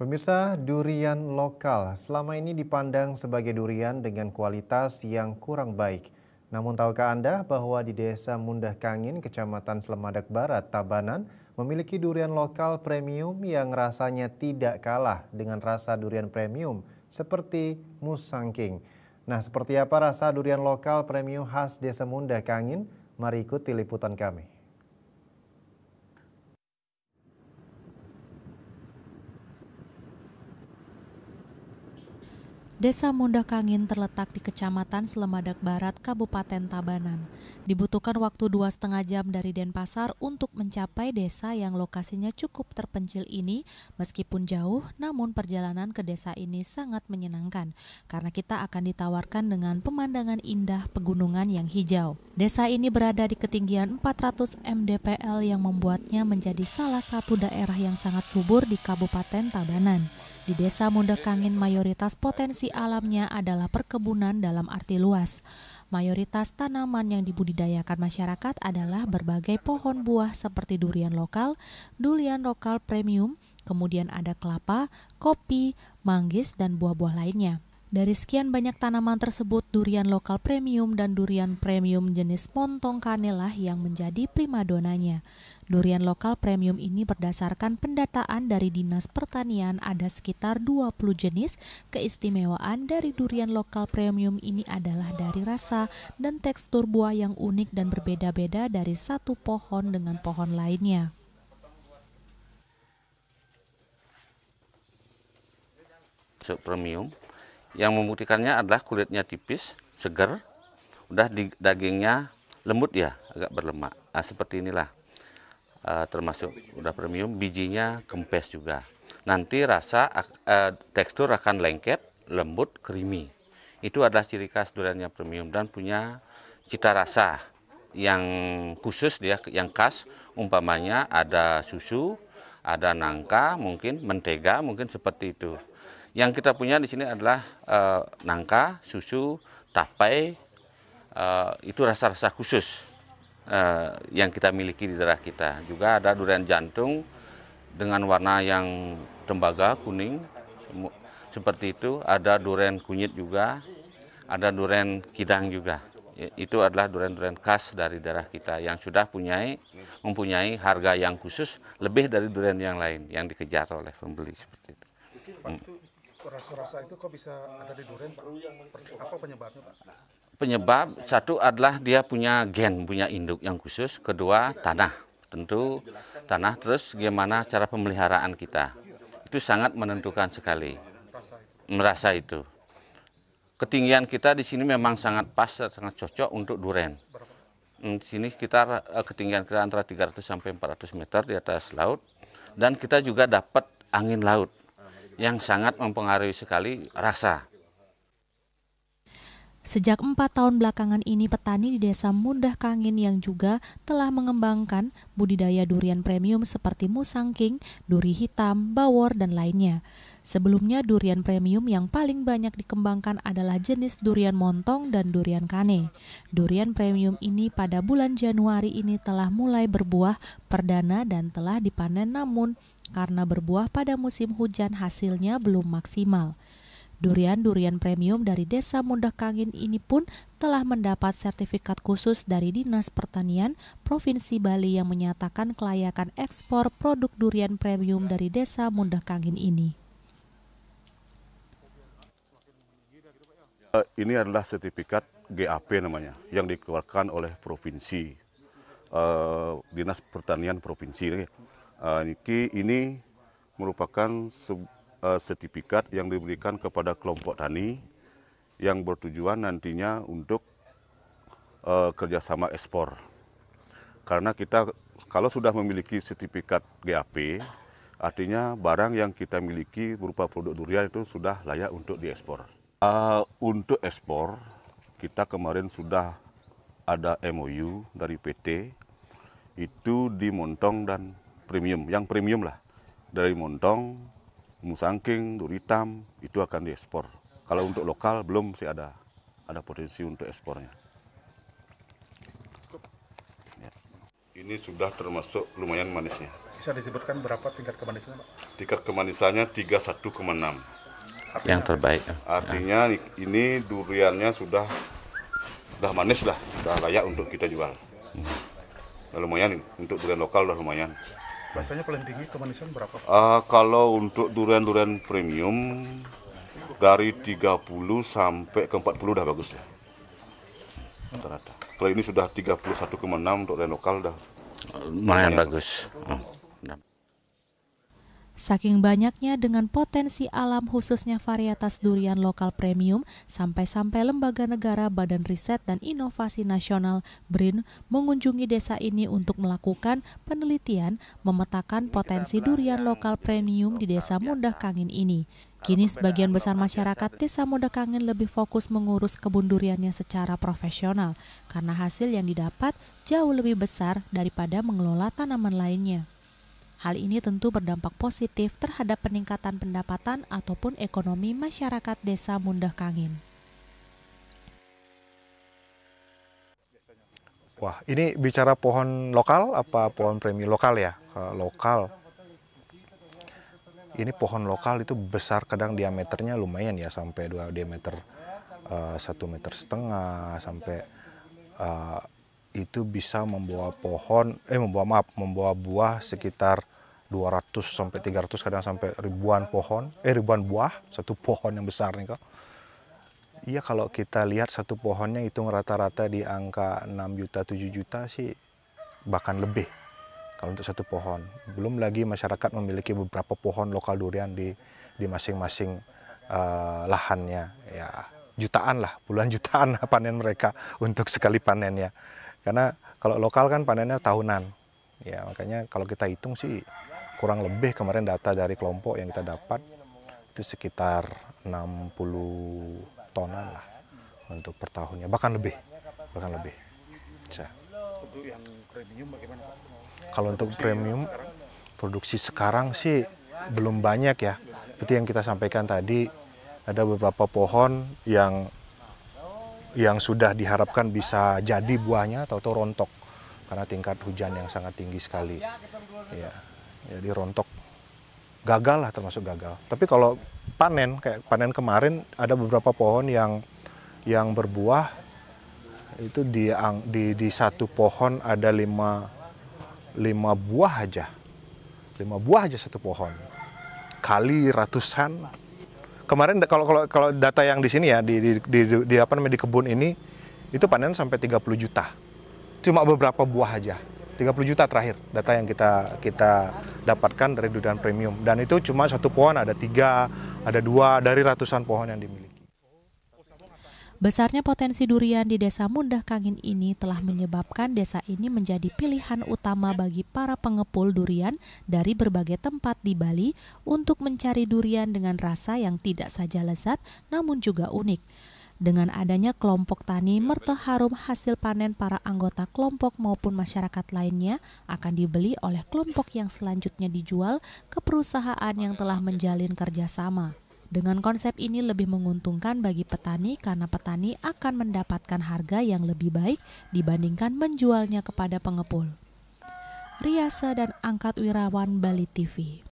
Pemirsa, durian lokal selama ini dipandang sebagai durian dengan kualitas yang kurang baik. Namun tahukah Anda bahwa di Desa Mundah Kangin, Kecamatan Selemadak Barat, Tabanan, memiliki durian lokal premium yang rasanya tidak kalah dengan rasa durian premium seperti Musangking. Nah, seperti apa rasa durian lokal premium khas Desa Mundah Kangin? Mari ikuti liputan kami. Desa Mundah Kangin terletak di Kecamatan Selemadak Barat, Kabupaten Tabanan. Dibutuhkan waktu 2,5 jam dari Denpasar untuk mencapai desa yang lokasinya cukup terpencil ini. Meskipun jauh, namun perjalanan ke desa ini sangat menyenangkan karena kita akan ditawarkan dengan pemandangan indah pegunungan yang hijau. Desa ini berada di ketinggian 400 mdpl yang membuatnya menjadi salah satu daerah yang sangat subur di Kabupaten Tabanan. Di Desa Mundah Kangin mayoritas potensi alamnya adalah perkebunan dalam arti luas. Mayoritas tanaman yang dibudidayakan masyarakat adalah berbagai pohon buah seperti durian lokal premium, kemudian ada kelapa, kopi, manggis, dan buah-buah lainnya. Dari sekian banyak tanaman tersebut, durian lokal premium dan durian premium jenis montong kane lah yang menjadi primadonanya. Durian lokal premium ini berdasarkan pendataan dari Dinas Pertanian ada sekitar 20 jenis. Keistimewaan dari durian lokal premium ini adalah dari rasa dan tekstur buah yang unik dan berbeda-beda dari satu pohon dengan pohon lainnya. Premium yang membuktikannya adalah kulitnya tipis, segar, udah dagingnya lembut ya, agak berlemak. Nah, seperti inilah. Termasuk udah premium, bijinya kempes juga. Nanti rasa tekstur akan lengket, lembut, creamy. Itu adalah ciri khas duriannya premium dan punya cita rasa yang khusus dia, yang khas. Umpamanya ada susu, ada nangka, mungkin mentega, mungkin seperti itu. Yang kita punya di sini adalah nangka, susu, tapai, itu rasa-rasa khusus yang kita miliki di daerah kita. Juga ada durian jantung dengan warna yang tembaga, kuning, seperti itu. Ada durian kunyit juga, ada durian kidang juga. Itu adalah durian-durian khas dari daerah kita yang sudah mempunyai harga yang khusus lebih dari durian yang lain yang dikejar oleh pembeli seperti itu. Rasa-rasa itu kok bisa ada di durian, Pak? Apa penyebabnya, Pak? Penyebab satu adalah dia punya gen, punya induk yang khusus. Kedua, tanah. Tentu tanah, terus gimana cara pemeliharaan kita. Itu sangat menentukan sekali. Merasa itu. Ketinggian kita di sini memang sangat pas, sangat cocok untuk durian. Di sini sekitar ketinggian kita antara 300 sampai 400 meter di atas laut. Dan kita juga dapat angin laut yang sangat mempengaruhi sekali rasa. Sejak 4 tahun belakangan ini, petani di Desa Mundah Kangin yang juga telah mengembangkan budidaya durian premium seperti Musangking, duri hitam, bawor, dan lainnya. Sebelumnya durian premium yang paling banyak dikembangkan adalah jenis durian montong dan durian kane. Durian premium ini pada bulan Januari ini telah mulai berbuah perdana dan telah dipanen, namun karena berbuah pada musim hujan hasilnya belum maksimal. Durian-durian premium dari Desa Mundah Kangin ini pun telah mendapat sertifikat khusus dari Dinas Pertanian Provinsi Bali yang menyatakan kelayakan ekspor produk durian premium dari Desa Mundah Kangin ini. Ini adalah sertifikat GAP namanya, yang dikeluarkan oleh Provinsi, Dinas Pertanian Provinsi. Ini merupakan sertifikat yang diberikan kepada kelompok tani yang bertujuan nantinya untuk kerjasama ekspor. Karena kita kalau sudah memiliki sertifikat GAP, artinya barang yang kita miliki berupa produk durian itu sudah layak untuk diekspor. Untuk ekspor, kita kemarin sudah ada MOU dari PT, itu di montong dan premium, yang premium lah. Dari montong, Musangking, duri hitam, itu akan diekspor. Kalau untuk lokal belum sih ada potensi untuk ekspornya. Ya. Ini sudah termasuk lumayan manisnya. Bisa disebutkan berapa tingkat kemanisannya, Pak? Tingkat kemanisannya 31,6. Yang terbaik. Artinya ini duriannya sudah manis lah, sudah layak untuk kita jual. Udah lumayan untuk durian lokal, udah lumayan. Biasanya paling tinggi kemanisan berapa, Pak? Kalau untuk durian-durian premium dari 30 sampai ke 40 udah bagus lah. Rata-rata. Kalau ini sudah 31,6 untuk durian lokal udah Lumayan bagus. Saking banyaknya dengan potensi alam khususnya varietas durian lokal premium, sampai-sampai Lembaga Negara Badan Riset dan Inovasi Nasional BRIN mengunjungi desa ini untuk melakukan penelitian memetakan potensi durian lokal premium di Desa Mundah Kangin ini. Kini sebagian besar masyarakat Desa Mundah Kangin lebih fokus mengurus kebun duriannya secara profesional karena hasil yang didapat jauh lebih besar daripada mengelola tanaman lainnya. Hal ini tentu berdampak positif terhadap peningkatan pendapatan ataupun ekonomi masyarakat Desa Mundah Kangin. Wah, ini bicara pohon lokal apa pohon premium lokal ya? Lokal. Ini pohon lokal itu besar, kadang diameternya lumayan ya, sampai diameter 1,5 meter sampai itu bisa membawa membawa buah sekitar 200 sampai 300, kadang sampai ribuan buah satu pohon yang besar nih kok. Iya, kalau kita lihat satu pohonnya hitung rata-rata di angka 6 juta 7 juta sih, bahkan lebih kalau untuk satu pohon. Belum lagi masyarakat memiliki beberapa pohon lokal durian di masing-masing lahannya. Ya, jutaan lah, puluhan jutaan panen mereka untuk sekali panen ya. Karena kalau lokal kan panennya tahunan. Ya, makanya kalau kita hitung sih kurang lebih kemarin data dari kelompok yang kita dapat itu sekitar 60 tonan lah untuk per tahunnya, bahkan lebih. Untuk yang premium bagaimana, Pak? Kalau untuk premium produksi sekarang sih belum banyak ya. Seperti yang kita sampaikan tadi, ada beberapa pohon yang sudah diharapkan bisa jadi buahnya atau rontok karena tingkat hujan yang sangat tinggi sekali. Ya, jadi rontok, gagal lah, termasuk gagal. Tapi kalau panen, kayak panen kemarin, ada beberapa pohon yang berbuah itu di satu pohon ada 5 buah aja. 5 buah aja satu pohon. Kali ratusan. Kemarin kalau data yang di sini ya di kebun ini itu panen sampai 30 juta. Cuma beberapa buah aja. 30 juta terakhir data yang kita dapatkan dari durian premium, dan itu cuma satu pohon ada 3, ada 2 dari ratusan pohon yang dimiliki. Besarnya potensi durian di Desa Mundah Kangin ini telah menyebabkan desa ini menjadi pilihan utama bagi para pengepul durian dari berbagai tempat di Bali untuk mencari durian dengan rasa yang tidak saja lezat namun juga unik. Dengan adanya kelompok tani, merteharum hasil panen para anggota kelompok maupun masyarakat lainnya akan dibeli oleh kelompok yang selanjutnya dijual ke perusahaan yang telah menjalin kerjasama. Dengan konsep ini lebih menguntungkan bagi petani karena petani akan mendapatkan harga yang lebih baik dibandingkan menjualnya kepada pengepul. Riasa dan Angkat Wirawan, Bali TV.